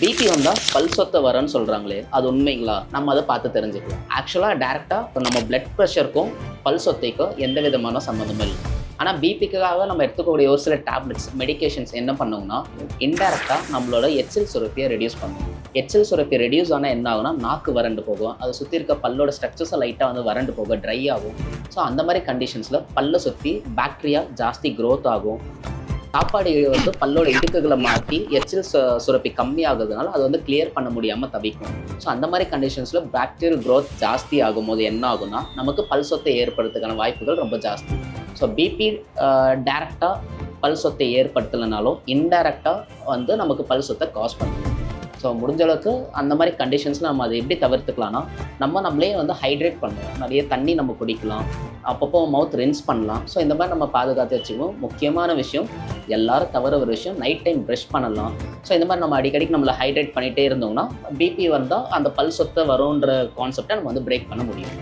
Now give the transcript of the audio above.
BP வந்தால் பல் சொத்தை வரன்னு சொல்கிறாங்களே, அது உண்மைங்களா? நம்ம அதை பார்த்து தெரிஞ்சுக்கலாம். ஆக்சுவலாக டேரெக்டாக இப்போ நம்ம பிளட் ப்ரெஷருக்கும் பல் சொத்தைக்கும் எந்த விதமான சம்மந்தமும் இல்லை. ஆனால் பிபிக்காக நம்ம எடுத்துக்கக்கூடிய ஒரு சில டேப்லெட்ஸ், மெடிகேஷன்ஸ் என்ன பண்ணுங்கன்னா, இன்டெரக்டாக நம்மளோட எச்சில் சுரப்பியை ரெடியூஸ் பண்ணும். எச்சில் சுரப்பி ரெடியூஸ் ஆனால் என்ன ஆகுனா, நாக்கு வறண்டு போகும். அதை சுற்றி இருக்க பல்லோட ஸ்ட்ரக்சர்ஸை லைட்டாக வந்து வறண்டு போக ட்ரை ஆகும். ஸோ அந்த மாதிரி கண்டிஷன்ஸில் பல்லை சுற்றி பாக்டீரியா ஜாஸ்தி க்ரோத் ஆகும். சாப்பாடு வந்து பல்லோட இடுக்குகளை மாற்றி எச்சில் சுரப்பி கம்மியாகிறதுனால அது வந்து கிளியர் பண்ண முடியாமல் தவிக்கும். ஸோ அந்த மாதிரி கண்டிஷன்ஸில் பாக்டீரியல் க்ரோத் ஜாஸ்தி ஆகும்போது என்ன ஆகுனா, நமக்கு பல் சொத்தை ஏற்படுறதுக்கான வாய்ப்புகள் ரொம்ப ஜாஸ்தி. ஸோ பிபி டேரெக்டாக பல் சொத்தை ஏற்படுத்தலைனாலும் இன்டைரக்டாக வந்து நமக்கு பல் சொத்தை காஸ் பண்ணும். ஸோ முடிஞ்ச அளவுக்கு அந்த மாதிரி கண்டிஷன்ஸில் நம்ம அதை எப்படி தவிர்த்துக்கலாம்னா, நம்மளே வந்து ஹைட்ரேட் பண்ணணும். நிறைய தண்ணி நம்ம குடிக்கலாம், அப்பப்போ மவுத் ரின்ஸ் பண்ணலாம். ஸோ இந்த மாதிரி நம்ம பாதுகாத்து வச்சுக்குவோம். முக்கியமான விஷயம், எல்லாரும் தவிர ஒரு விஷயம், நைட் டைம் ப்ரஷ் பண்ணலாம். ஸோ இந்த மாதிரி நம்ம அடிக்கடிக்கு நம்மளை ஹைட்ரேட் பண்ணிகிட்டே இருந்தோம்னா, பிபி வந்தால் அந்த பல் சொத்தை வரும்ன்ற கான்செப்டை நம்ம வந்து பிரேக் பண்ண முடியும்.